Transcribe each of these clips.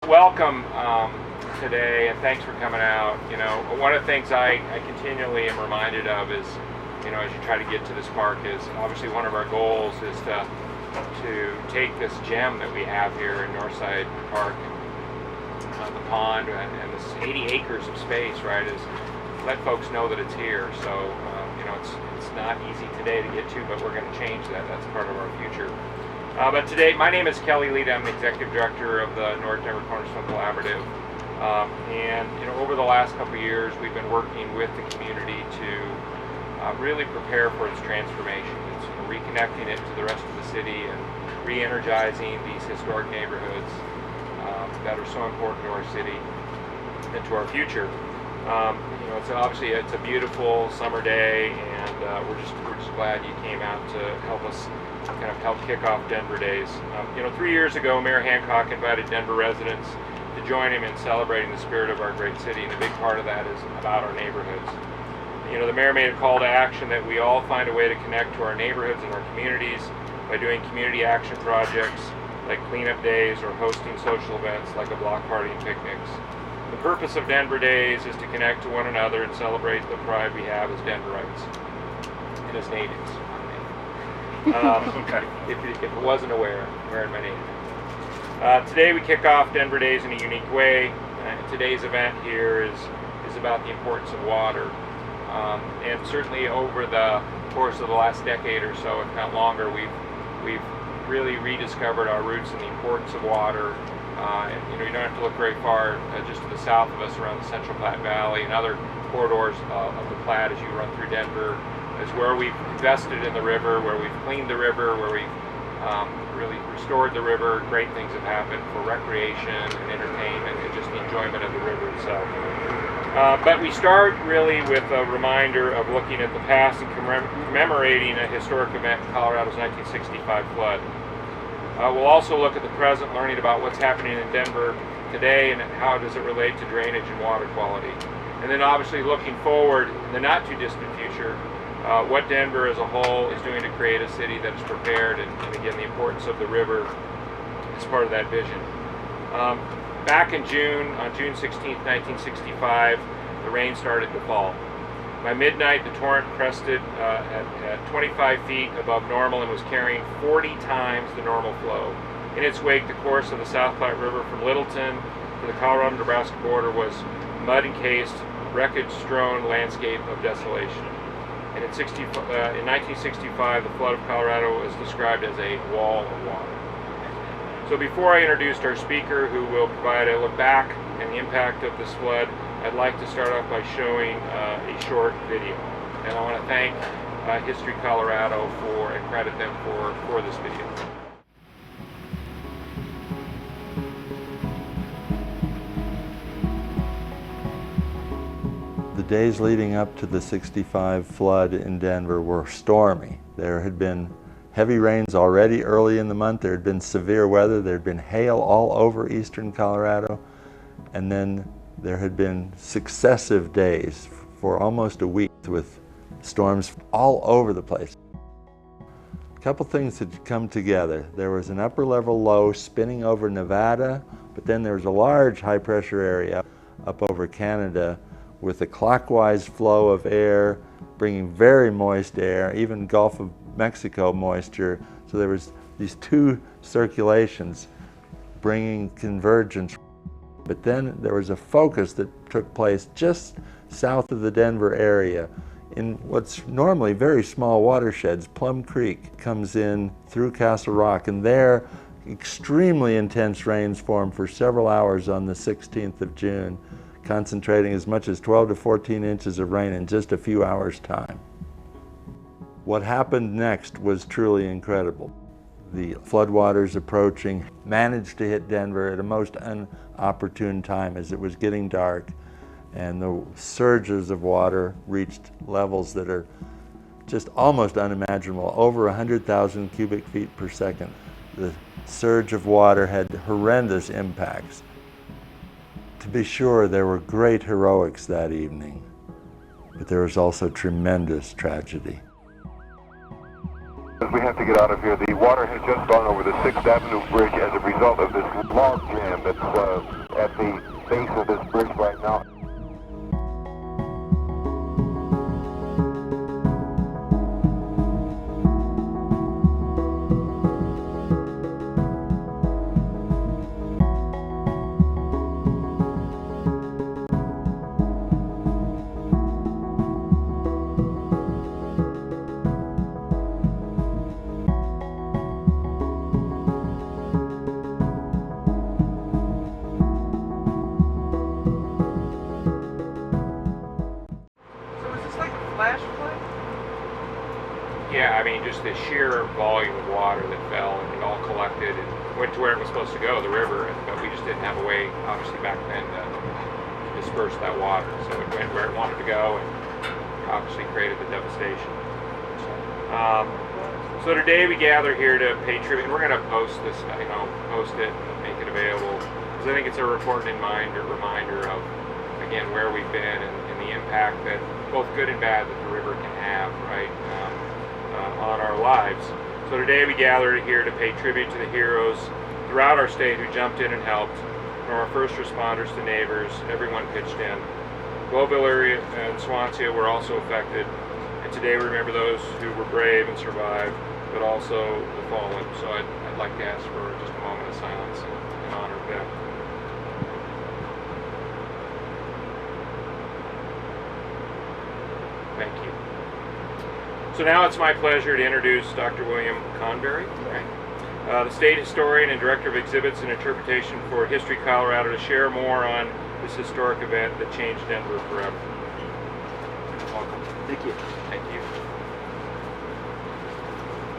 welcome today, and thanks for coming out. One of the things I continually am reminded of is, as you try to get to this park, is obviously one of our goals is to take this gem that we have here in Northside Park, the pond, and this 80 acres of space, right, is let folks know that it's here. So, it's not easy today to get to, but we're going to change that. That's part of our future. But today, my name is Kelly Lead. I'm the Executive Director of the North Denver Cornerstone Collaborative. And over the last couple of years, we've been working with the community to really prepare for its transformation. It's reconnecting it to the rest of the city and re-energizing these historic neighborhoods that are so important to our city and to our future. It's a beautiful summer day, and we're just glad you came out to help us kind of help kick off Denver Days. 3 years ago, Mayor Hancock invited Denver residents to join him in celebrating the spirit of our great city, and a big part of that is about our neighborhoods. The mayor made a call to action that we all find a way to connect to our neighborhoods and our communities by doing community action projects like cleanup days or hosting social events like a block party and picnics. The purpose of Denver Days is to connect to one another and celebrate the pride we have as Denverites and as natives. If it wasn't aware, wearing my name. Today we kick off Denver Days in a unique way. Today's event here is about the importance of water. And certainly over the course of the last decade or so, if not longer, we've really rediscovered our roots and the importance of water. And you don't have to look very far, just to the south of us around the Central Platte Valley and other corridors of the Platte as you run through Denver, is where we've invested in the river, where we've cleaned the river, where we've really restored the river. Great things have happened for recreation and entertainment and just the enjoyment of the river itself. But we start really with a reminder of looking at the past and commemorating a historic event, Colorado's 1965 flood. We'll also look at the present, learning about what's happening in Denver today and how does it relate to drainage and water quality. And then obviously looking forward in the not too distant future, what Denver as a whole is doing to create a city that is prepared, and again, the importance of the river is part of that vision. Back in June, on June 16th, 1965, the rain started to fall. By midnight, the torrent crested at 25 feet above normal and was carrying 40 times the normal flow. In its wake, the course of the South Platte River from Littleton to the Colorado-Nebraska border was mud-encased, wreckage-strewn landscape of desolation. And in 1965, the flood of Colorado was described as a wall of water. So before I introduce our speaker, who will provide a look back and the impact of this flood, I'd like to start off by showing a short video. And I want to thank History Colorado and credit them for this video. The days leading up to the '65 flood in Denver were stormy. There had been heavy rains already early in the month. There had been severe weather. There had been hail all over eastern Colorado. And then there had been successive days for almost a week with storms all over the place. A couple things had come together. There was an upper level low spinning over Nevada, but then there was a large high pressure area up over Canada with a clockwise flow of air bringing very moist air, even Gulf of Mexico moisture. So there was these two circulations bringing convergence. But then there was a focus that took place just south of the Denver area in what's normally very small watersheds. Plum Creek comes in through Castle Rock, and there extremely intense rains formed for several hours on the 16th of June, concentrating as much as 12 to 14 inches of rain in just a few hours' time. What happened next was truly incredible. The floodwaters approaching managed to hit Denver at a most inopportune time as it was getting dark, and the surges of water reached levels that are just almost unimaginable, over 100,000 cubic feet per second. The surge of water had horrendous impacts. To be sure, there were great heroics that evening, but there was also tremendous tragedy. We have to get out of here. The water has just gone over the 6th Avenue Bridge as a result of this log jam that's at the base of this bridge right now. Yeah, I mean, just the sheer volume of water that fell and it all collected and went to where it was supposed to go, the river, but we just didn't have a way, obviously back then, to disperse that water. So it went where it wanted to go and obviously created the devastation. So today we gather here to pay tribute, and we're going to post this, post it and make it available, because I think it's a important reminder of, again, where we've been and the impact that both good and bad that the river can have, right? On our lives. So today we gathered here to pay tribute to the heroes throughout our state who jumped in and helped, from our first responders to neighbors. Everyone pitched in. Globeville area and Swansea were also affected, and today we remember those who were brave and survived, but also the fallen. So I'd like to ask for just a moment of silence in honor of them. Thank you. So now it's my pleasure to introduce Dr. William Conberry, the state historian and director of exhibits and interpretation for History Colorado, to share more on this historic event that changed Denver forever. Welcome. Thank you. Thank you.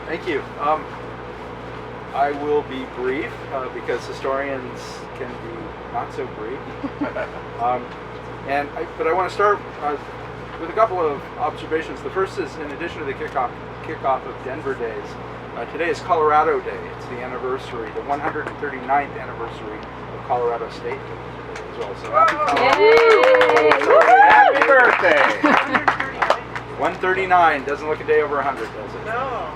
Thank you. I will be brief because historians can be not so brief. But I want to start with a couple of observations. The first is, in addition to the kickoff of Denver Days, today is Colorado Day. It's the anniversary, the 139th anniversary of Colorado State Day today as well. So happy birthday! 139 doesn't look a day over 100, does it? No.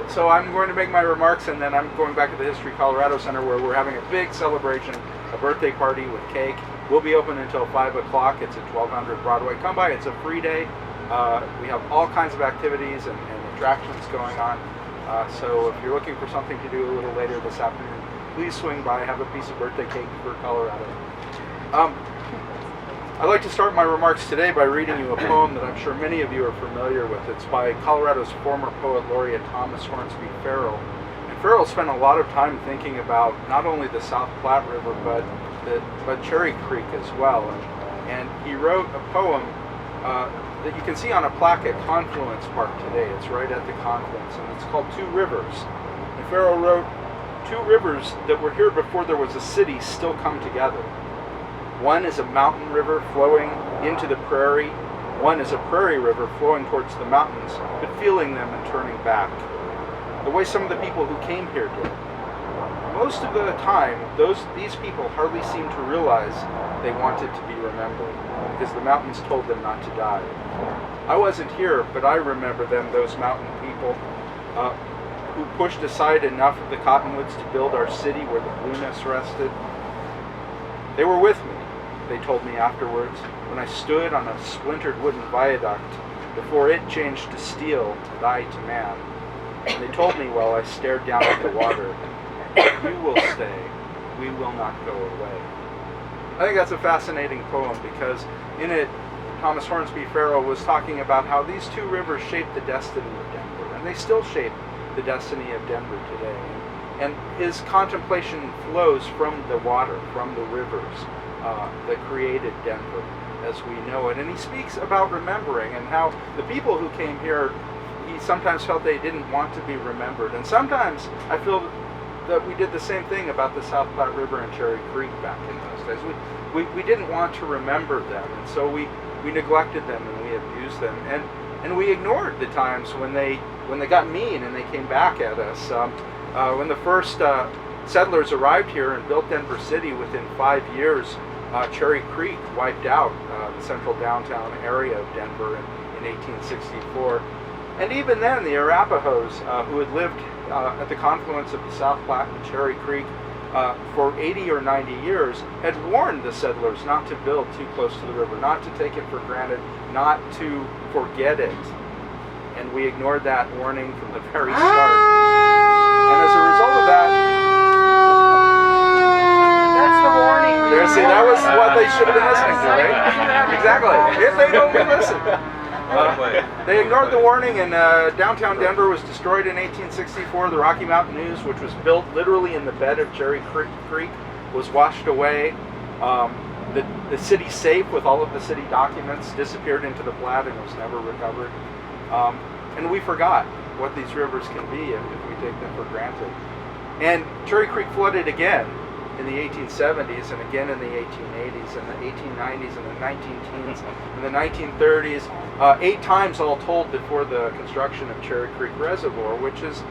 So I'm going to make my remarks, and then I'm going back to the History Colorado Center, where we're having a big celebration, a birthday party with cake. We'll be open until 5 o'clock. It's at 1200 Broadway. Come by. It's a free day. We have all kinds of activities and attractions going on. So if you're looking for something to do a little later this afternoon, please swing by, have a piece of birthday cake for Colorado. I'd like to start my remarks today by reading you a poem that I'm sure many of you are familiar with. It's by Colorado's former poet laureate Thomas Hornsby Farrell. And Farrell spent a lot of time thinking about not only the South Platte River, but Cherry Creek as well. And he wrote a poem that you can see on a plaque at Confluence Park today. It's right at the confluence, and it's called Two Rivers. And Farrell wrote, "Two rivers that were here before there was a city still come together. One is a mountain river flowing into the prairie. One is a prairie river flowing towards the mountains, but feeling them and turning back. The way some of the people who came here did. Most of the time, these people hardly seem to realize they wanted to be remembered, because the mountains told them not to die. I wasn't here, but I remember them, those mountain people, who pushed aside enough of the cottonwoods to build our city where the blueness rested. They were with me, they told me afterwards, when I stood on a splintered wooden viaduct before it changed to steel and I to man. And they told me while I stared down at the water, you will stay, we will not go away." I think that's a fascinating poem, because in it, Thomas Hornsby Farrell was talking about how these two rivers shaped the destiny of Denver, and they still shape the destiny of Denver today. And his contemplation flows from the water, from the rivers that created Denver as we know it. And he speaks about remembering, and how the people who came here, he sometimes felt they didn't want to be remembered. And sometimes I feel that we did the same thing about the South Platte River and Cherry Creek back in those days. We didn't want to remember them, and so we neglected them and we abused them, and we ignored the times when they got mean and they came back at us. When the first settlers arrived here and built Denver City, within 5 years, Cherry Creek wiped out the central downtown area of Denver in 1864. And even then, the Arapahoes, who had lived at the confluence of the South Platte and Cherry Creek, for 80 or 90 years, had warned the settlers not to build too close to the river, not to take it for granted, not to forget it. And we ignored that warning from the very start. And as a result of that, That's the warning. see, that was what they should have been listening to, right? Exactly. If they'd only listened. They ignored the warning, and downtown Denver was destroyed in 1864. The Rocky Mountain News, which was built literally in the bed of Cherry Creek, was washed away. The city safe with all of the city documents disappeared into the Platte and was never recovered. And we forgot what these rivers can be if we take them for granted. And Cherry Creek flooded again in the 1870s, and again in the 1880s, and the 1890s, and the 19-teens, and the 1930s, 8 times all told before the construction of Cherry Creek Reservoir, which has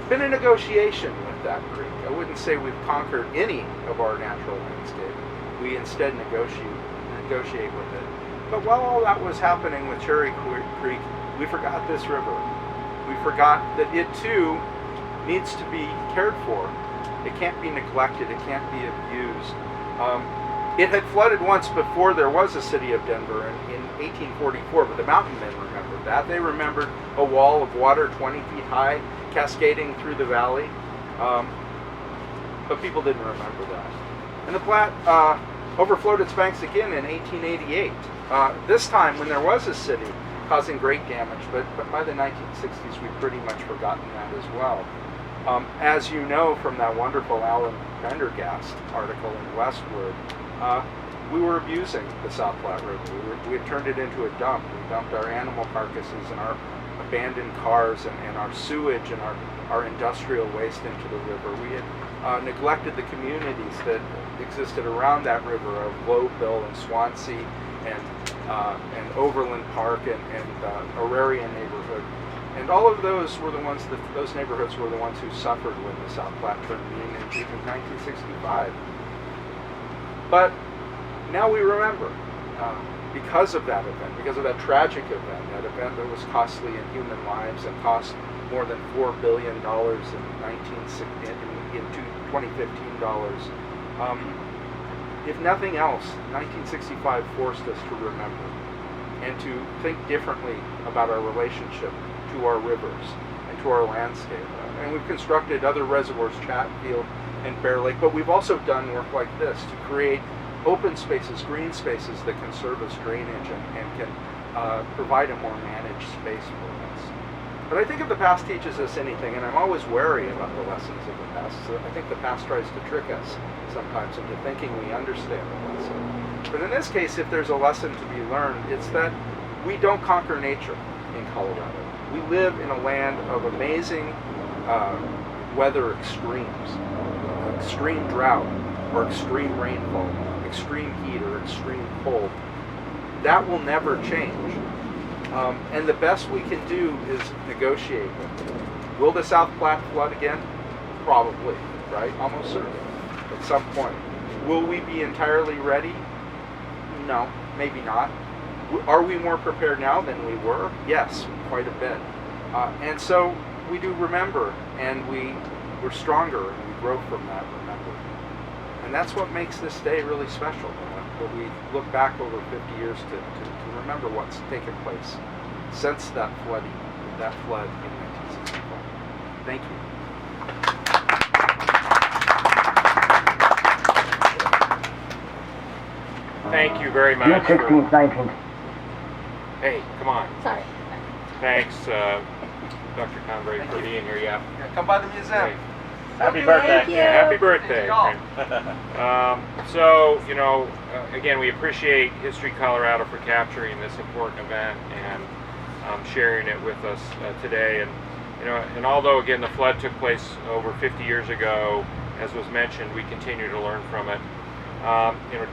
been a negotiation with that creek. I wouldn't say we've conquered any of our natural landscape. We instead negotiate with it. But while all that was happening with Cherry Creek, we forgot this river. We forgot that it too needs to be cared for. It can't be neglected. It can't be abused. It had flooded once before there was a city of Denver in 1844, but the mountain men remembered that. They remembered a wall of water 20 feet high cascading through the valley, but people didn't remember that. And the Platte overflowed its banks again in 1888, this time when there was a city, causing great damage, but by the 1960s we'd pretty much forgotten that as well. As you know from that wonderful Alan Pendergast article in Westward, we were abusing the South Platte River. We had turned it into a dump. We dumped our animal carcasses and our abandoned cars and our sewage and our industrial waste into the river. We had neglected the communities that existed around that river of Globeville and Swansea and Overland Park and Auraria neighborhood. And all of those were the ones those neighborhoods were the ones who suffered when the South Platte turned mean in 1965. But now we remember, because of that event, because of that tragic event, that event that was costly in human lives and cost more than $4 billion in 2015 dollars. If nothing else, 1965 forced us to remember and to think differently about our relationship to our rivers and to our landscape. And we've constructed other reservoirs, Chatfield and Bear Lake, but we've also done work like this to create open spaces, green spaces that can serve as drainage and can provide a more managed space for us. But I think if the past teaches us anything, and I'm always wary about the lessons of the past, so I think the past tries to trick us sometimes into thinking we understand the lesson. But in this case, if there's a lesson to be learned, it's that we don't conquer nature in Colorado. We live in a land of amazing weather extremes, extreme drought or extreme rainfall, extreme heat or extreme cold. That will never change. And the best we can do is negotiate with it. Will the South Platte flood again? Probably, right? Almost certainly, at some point. Will we be entirely ready? No, maybe not. Are we more prepared now than we were? Yes, quite a bit. And so we do remember, and we're stronger, and we grow from that remembering. And that's what makes this day really special, when we look back over 50 years to remember what's taken place since that flood in 1965. Thank you. Thank you very much. June 16th, 19th. Hey, come on. Sorry. Thanks, Dr. Convery, for being here. Yeah. Come by the museum. Great. Happy birthday. Thank you. Yeah, happy birthday. Thank So, again, we appreciate History Colorado for capturing this important event and sharing it with us today. And although, again, the flood took place over 50 years ago, as was mentioned, we continue to learn from it.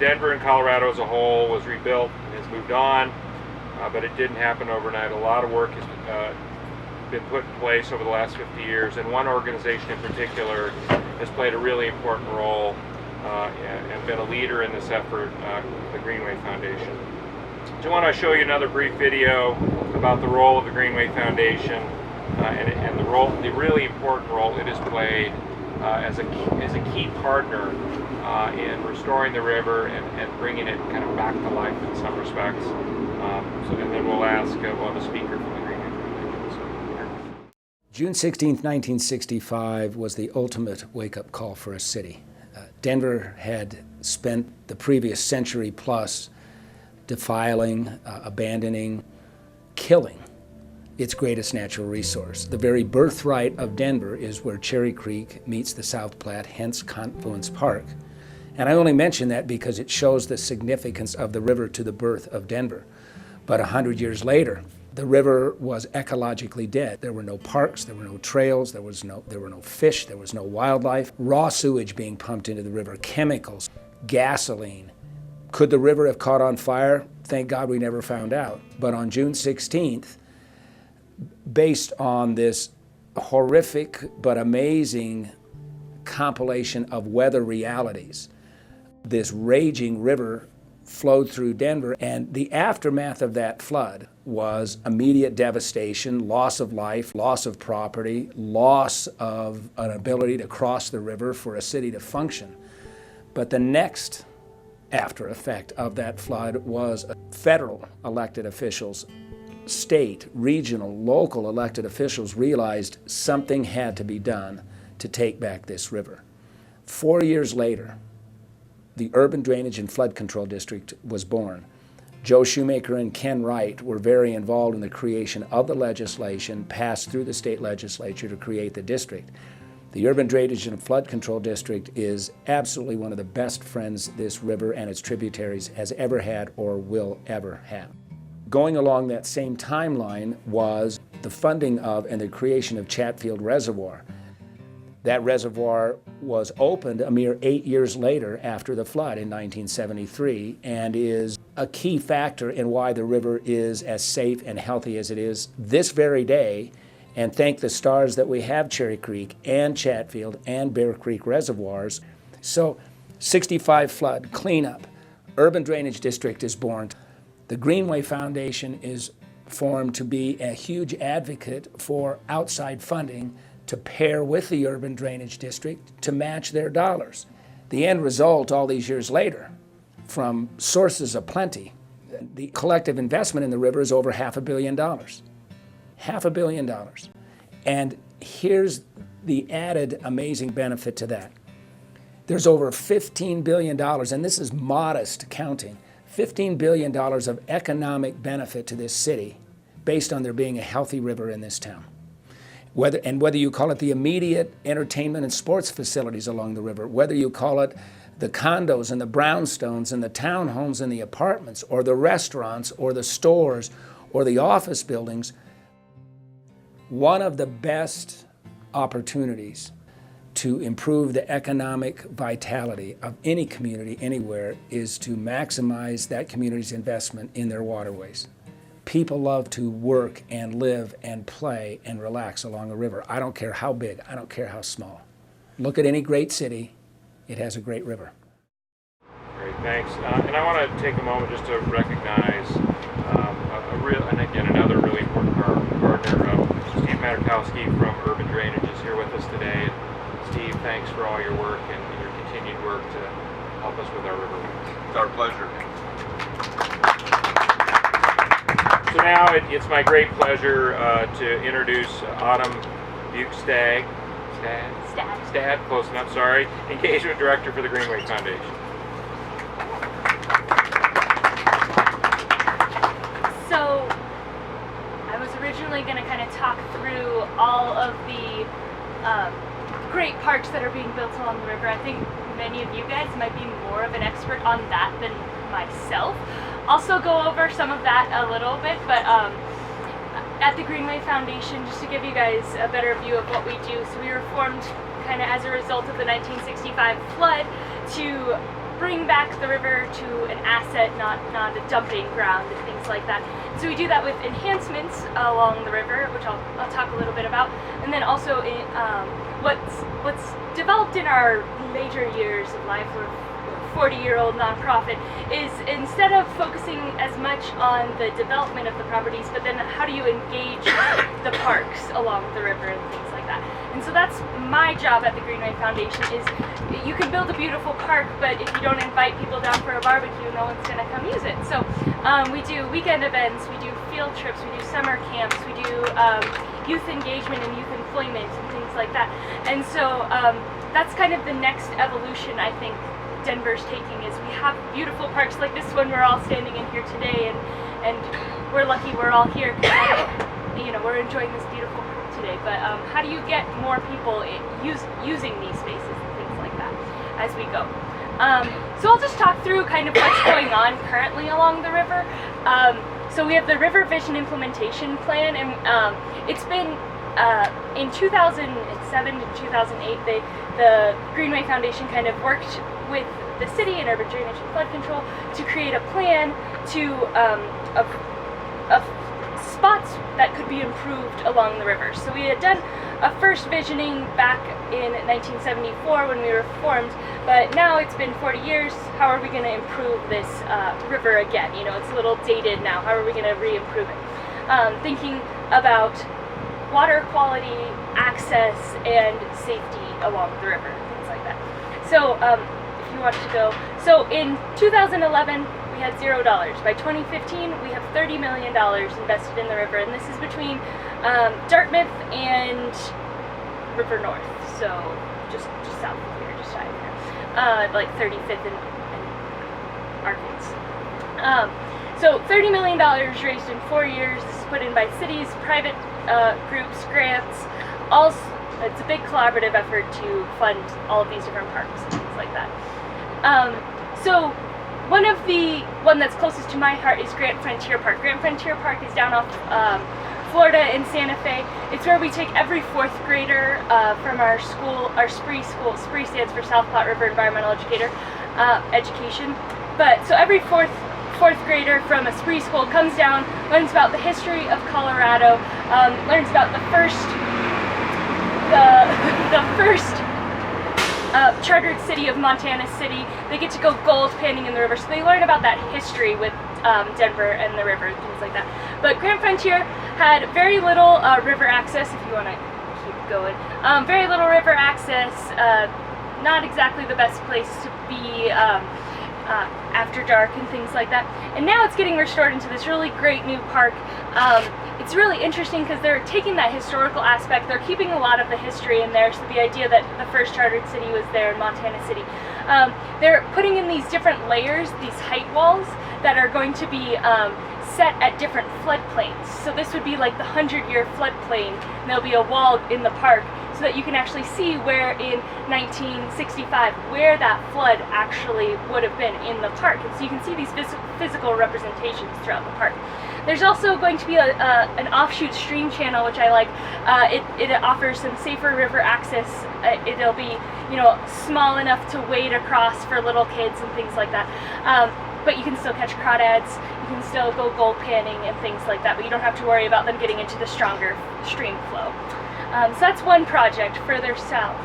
Denver and Colorado as a whole was rebuilt and has moved on, but it didn't happen overnight. A lot of work has been put in place over the last 50 years, and one organization in particular has played a really important role and been a leader in this effort, the Greenway Foundation. So I want to show you another brief video about the role of the Greenway Foundation and the really important role it has played as a key partner in restoring the river and bringing it kind of back to life in some respects. And then we'll have a speaker from the Greenway Foundation. June 16th, 1965 was the ultimate wake-up call for a city. Denver had spent the previous century plus defiling, abandoning, killing its greatest natural resource. The very birthright of Denver is where Cherry Creek meets the South Platte, hence Confluence Park. And I only mention that because it shows the significance of the river to the birth of Denver. But 100 years later, the river was ecologically dead. There were no parks, there were no trails, there were no fish, there was no wildlife. Raw sewage being pumped into the river, chemicals, gasoline. Could the river have caught on fire? Thank God we never found out. But on June 16th, based on this horrific but amazing compilation of weather realities, this raging river flowed through Denver, and the aftermath of that flood was immediate devastation, loss of life, loss of property, loss of an ability to cross the river for a city to function. But the next after effect of that flood was federal elected officials, state, regional, local elected officials realized something had to be done to take back this river. 4 years later, the Urban Drainage and Flood Control District was born. Joe Shoemaker and Ken Wright were very involved in the creation of the legislation passed through the state legislature to create the district. The Urban Drainage and Flood Control District is absolutely one of the best friends this river and its tributaries has ever had or will ever have. Going along that same timeline was the funding of and the creation of Chatfield Reservoir. That reservoir was opened a mere 8 years later after the flood in 1973 and is a key factor in why the river is as safe and healthy as it is this very day. And thank the stars that we have Cherry Creek and Chatfield and Bear Creek reservoirs. So 65 flood, cleanup, Urban Drainage District is born. The Greenway Foundation is formed to be a huge advocate for outside funding to pair with the Urban Drainage District to match their dollars. The end result all these years later, from sources of plenty, the collective investment in the river is over $500 million. $500 million. And here's the added amazing benefit to that. There's over $15 billion, and this is modest counting, $15 billion of economic benefit to this city based on there being a healthy river in this town. Whether you call it the immediate entertainment and sports facilities along the river, whether you call it the condos and the brownstones and the townhomes and the apartments, or the restaurants or the stores or the office buildings, one of the best opportunities to improve the economic vitality of any community anywhere is to maximize that community's investment in their waterways. People love to work and live and play and relax along a river. I don't care how big, I don't care how small. Look at any great city, it has a great river. Great, thanks. And I want to take a moment just to recognize another really important partner. Steve Matakowski from Urban Drainage is here with us today. Steve, thanks for all your work and your continued work to help us with our riverways. It's our pleasure. So now it's my great pleasure to introduce Autumn Bukestad, close enough, sorry, Engagement Director for the Greenway Foundation. So I was originally going to kind of talk through all of the great parks that are being built along the river. I think many of you guys might be more of an expert on that than myself. Also go over some of that a little bit, but at the Greenway Foundation, just to give you guys a better view of what we do, so we were formed kind of as a result of the 1965 flood to bring back the river to an asset, not a dumping ground and things like that. So we do that with enhancements along the river, which I'll talk a little bit about, and then also in, what's developed in our later years of life. We're 40-year-old nonprofit, is instead of focusing as much on the development of the properties, but then how do you engage the parks along the river and things like that. And so that's my job at the Greenway Foundation is you can build a beautiful park, but if you don't invite people down for a barbecue, no one's going to come use it. So we do weekend events, we do field trips, we do summer camps, we do youth engagement and youth employment and things like that. And so that's kind of the next evolution I think Denver's taking is we have beautiful parks like this one we're all standing in here today, and we're lucky we're all here because we're enjoying this beautiful park today. But how do you get more people using these spaces and things like that as we go? So I'll just talk through kind of what's going on currently along the river. So we have the River Vision Implementation Plan, and it's been in 2007 to 2008, the Greenway Foundation kind of worked with the city and urban drainage and flood control to create a plan of spots that could be improved along the river. So we had done a first visioning back in 1974 when we were formed, but now it's been 40 years. How are we going to improve this river again? It's a little dated now. How are we going to re-improve it? Thinking about water quality, access, and safety along the river, things like that. So if you want to go, so in 2011 we had $0. By 2015 we have $30 million invested in the river, and this is between Dartmouth and River North, so just south of here, just shy of here, like 35th and Arkansas. So $30 million raised in 4 years. This is put in by cities, private groups, grants. It's a big collaborative effort to fund all of these different parks and things like that. So one that's closest to my heart is Grand Frontier Park. Grand Frontier Park is down off Florida in Santa Fe. It's where we take every 4th grader from our school, our SPRE school. SPRE stands for South Platte River Environmental Education. But so every fourth grader from a SPRE school comes down, learns about the history of Colorado, learns about the first chartered city of Montana City. They get to go gold panning in the river, so they learn about that history with Denver and the river and things like that. But Grand Frontier had very little river access, if you want to keep going. Very little river access, not exactly the best place to be after dark and things like that. And now it's getting restored into this really great new park. It's really interesting because they're taking that historical aspect, they're keeping a lot of the history in there, so the idea that the first chartered city was there in Montana City. They're putting in these different layers, these height walls, that are going to be set at different floodplains. So this would be like the 100-year floodplain, and there'll be a wall in the park so that you can actually see where in 1965, where that flood actually would have been in the park. And so you can see these physical representations throughout the park. There's also going to be an offshoot stream channel, which I like. It offers some safer river access. It'll be, small enough to wade across for little kids and things like that. But you can still catch crawdads, you can still go gold panning and things like that, but you don't have to worry about them getting into the stronger stream flow. So that's one project further south.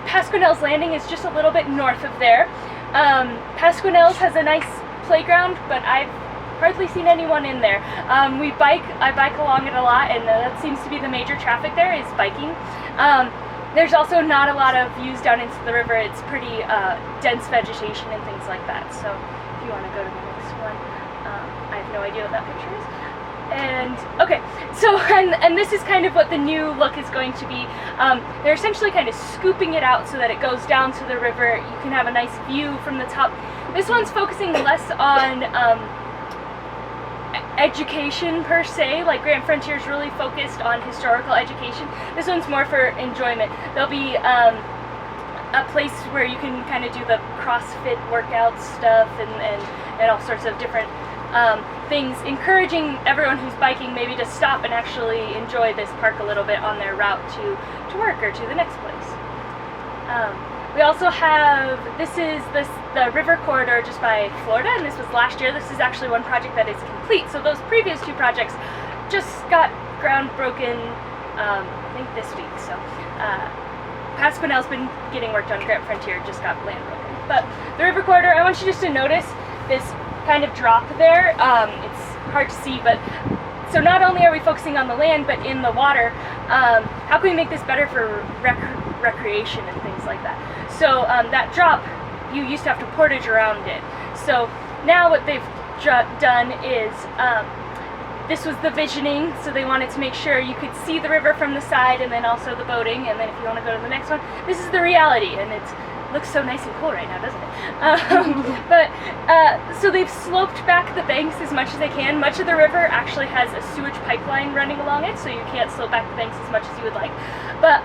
Pasquinel's Landing is just a little bit north of there. Pasquinel's has a nice playground, but I've hardly seen anyone in there. I bike along it a lot, and that seems to be the major traffic there is biking. There's also not a lot of views down into the river. It's pretty dense vegetation and things like that. So if you want to go to the next one, I have no idea what that picture is. And okay, so and this is kind of what the new look is going to be. They're essentially kind of scooping it out so that it goes down to the river. You can have a nice view from the top. This one's focusing less on education per se, like Grand Frontier is really focused on historical education. This one's more for enjoyment. There'll be a place where you can kind of do the CrossFit workout stuff and all sorts of different things, encouraging everyone who's biking maybe to stop and actually enjoy this park a little bit on their route to work or to the next place. We also have, this is the river corridor just by Florida, and this was last year. This is actually one project that is complete. So those previous two projects just got ground broken, I think this week. So Pasquinel's been getting worked on. Grand Frontier just got land broken. But the river corridor, I want you just to notice this kind of drop there. It's hard to see, but So not only are we focusing on the land, but in the water, how can we make this better for recreation and things like that? So that drop, you used to have to portage around it. So now what they've done is, this was the visioning, so they wanted to make sure you could see the river from the side and then also the boating, and then if you want to go to the next one, this is the reality, and it looks so nice and cool right now, doesn't it? So they've sloped back the banks as much as they can. Much of the river actually has a sewage pipeline running along it, so you can't slope back the banks as much as you would like. But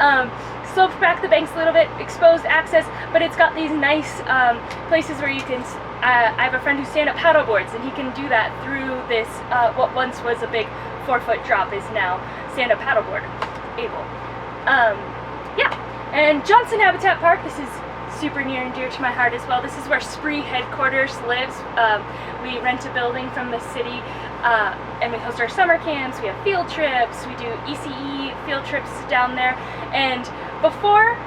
sloped back the banks a little bit, exposed access, but it's got these nice places where you can, I have a friend who stand-up paddleboards, and he can do that through this, what once was a big 4-foot drop is now stand-up paddleboard able. Yeah, and Johnson Habitat Park, this is super near and dear to my heart as well. This is where Spree headquarters lives. We rent a building from the city, and we host our summer camps. We have field trips. We do ECE field trips down there. And before,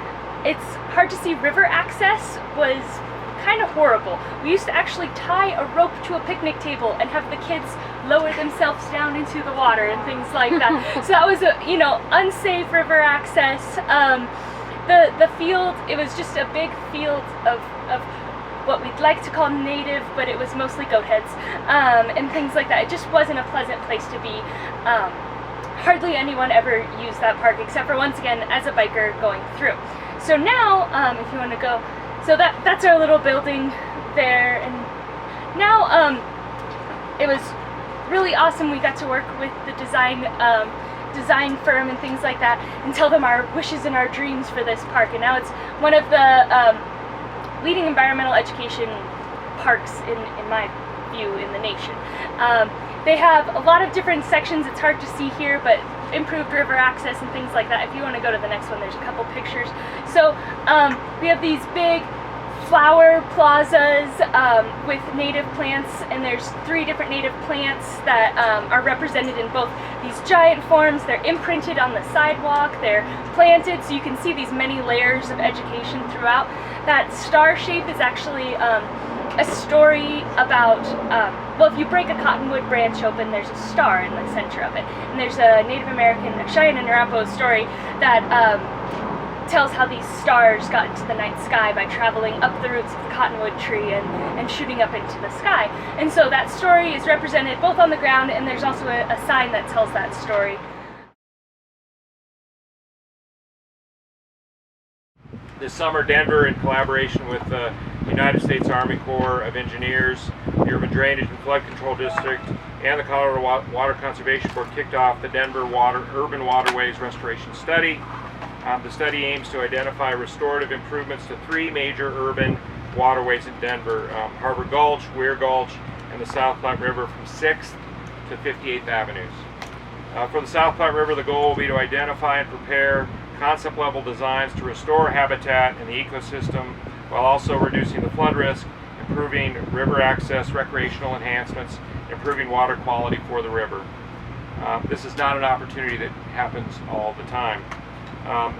it's hard to see, river access was kind of horrible. We used to actually tie a rope to a picnic table and have the kids lower themselves down into the water and things like that. So that was a, unsafe river access. The field, it was just a big field of what we'd like to call native, but it was mostly goat heads and things like that. It just wasn't a pleasant place to be. Hardly anyone ever used that park, except for, once again, as a biker going through. So now, if you want to go, so that's our little building there, and now it was really awesome. We got to work with the design firm and things like that, and tell them our wishes and our dreams for this park. And now it's one of the leading environmental education parks in my view in the nation. They have a lot of different sections. It's hard to see here, but improved river access and things like that. If you want to go to the next one, there's a couple pictures. So we have these big flower plazas with native plants, and there's 3 different native plants that are represented in both these giant forms. They're imprinted on the sidewalk, they're planted, so you can see these many layers of education throughout. That star shape is actually a story about, well, if you break a cottonwood branch open, there's a star in the center of it. And there's a Native American, Cheyenne and Arapaho story that tells how these stars got into the night sky by traveling up the roots of the cottonwood tree and shooting up into the sky. And so that story is represented both on the ground, and there's also a sign that tells that story. This summer, Denver, in collaboration with the United States Army Corps of Engineers, the Urban Drainage and Flood Control District, and the Colorado Water Conservation Board, kicked off the Denver Urban Waterways Restoration Study. The study aims to identify restorative improvements to 3 major urban waterways in Denver: Harbor Gulch, Weir Gulch, and the South Platte River from 6th to 58th Avenues. For the South Platte River, the goal will be to identify and prepare concept-level designs to restore habitat in the ecosystem while also reducing the flood risk, improving river access, recreational enhancements, improving water quality for the river. This is not an opportunity that happens all the time.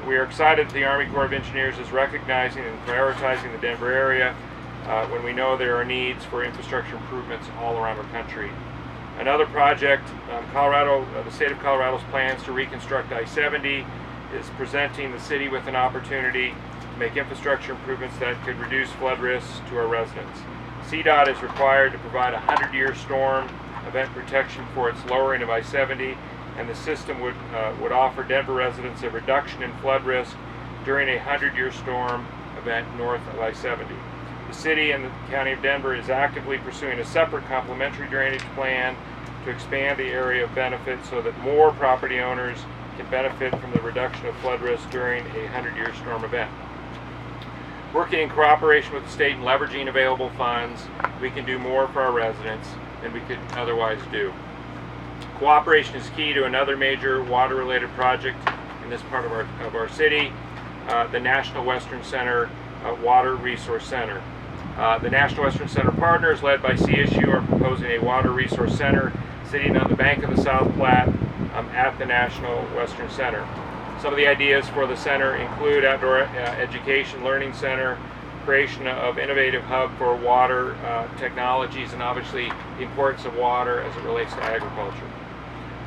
We are excited that the Army Corps of Engineers is recognizing and prioritizing the Denver area when we know there are needs for infrastructure improvements all around our country. Another project, the state of Colorado's plans to reconstruct I-70 is presenting the city with an opportunity to make infrastructure improvements that could reduce flood risks to our residents. CDOT is required to provide a 100-year storm event protection for its lowering of I-70, and the system would offer Denver residents a reduction in flood risk during a 100-year storm event north of I-70. The city and the County of Denver is actively pursuing a separate complementary drainage plan to expand the area of benefit so that more property owners can benefit from the reduction of flood risk during a 100-year storm event. Working in cooperation with the state and leveraging available funds, we can do more for our residents than we could otherwise do. Cooperation is key to another major water-related project in this part of our city, the National Western Center Water Resource Center. The National Western Center partners, led by CSU, are proposing a water resource center sitting on the bank of the South Platte at the National Western Center. Some of the ideas for the center include outdoor education learning center, creation of innovative hub for water technologies, and obviously the importance of water as it relates to agriculture.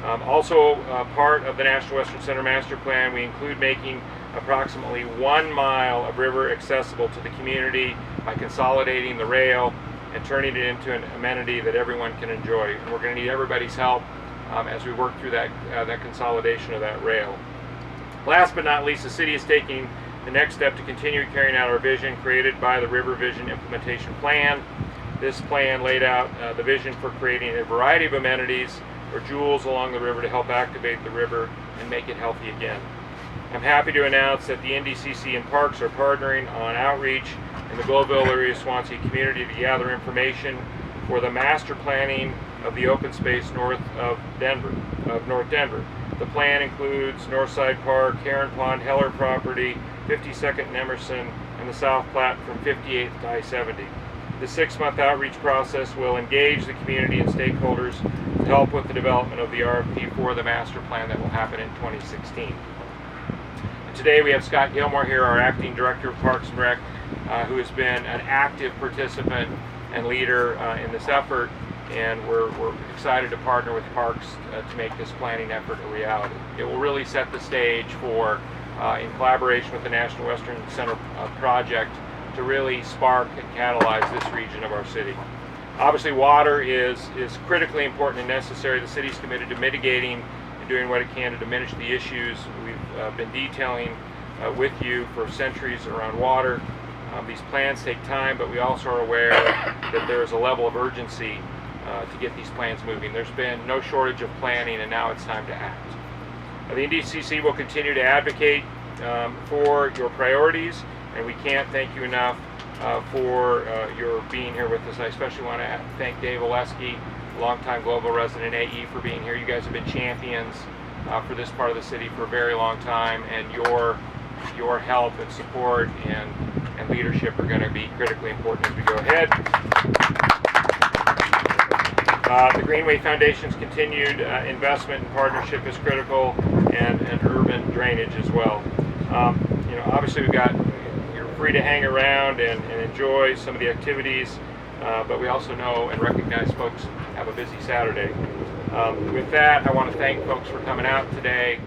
Also part of the National Western Center Master Plan, we include making approximately 1 mile of river accessible to the community by consolidating the rail and turning it into an amenity that everyone can enjoy. And we're going to need everybody's help as we work through that consolidation of that rail. Last but not least, the city is taking the next step to continue carrying out our vision created by the River Vision Implementation Plan. This plan laid out the vision for creating a variety of amenities or jewels along the river to help activate the river and make it healthy again. I'm happy to announce that the NDCC and Parks are partnering on outreach in the Globeville area Swansea community to gather information for the master planning of the open space north of North Denver. The plan includes Northside Park, Heron Pond, Heller property, 52nd and Emerson, and the South Platte from 58th to I-70. The 6-month outreach process will engage the community and stakeholders to help with the development of the RFP for the master plan that will happen in 2016. And today we have Scott Gilmore here, our Acting Director of Parks and Rec, who has been an active participant and leader in this effort, and we're excited to partner with Parks to make this planning effort a reality. It will really set the stage for, in collaboration with the National Western Center project, to really spark and catalyze this region of our city. Obviously, water is critically important and necessary. The city's committed to mitigating and doing what it can to diminish the issues we've been detailing with you for centuries around water. These plans take time, but we also are aware that there is a level of urgency to get these plans moving. There's been no shortage of planning, and now it's time to act. The NDCC will continue to advocate for your priorities, and we can't thank you enough for your being here with us. I especially want to thank Dave Oleski, longtime Global resident AE, for being here. You guys have been champions for this part of the city for a very long time, and your help and support and leadership are going to be critically important as we go ahead. The Greenway Foundation's continued investment and partnership is critical, and urban drainage as well. Obviously you're free to hang around and enjoy some of the activities, but we also know and recognize folks have a busy Saturday. With that, I want to thank folks for coming out today.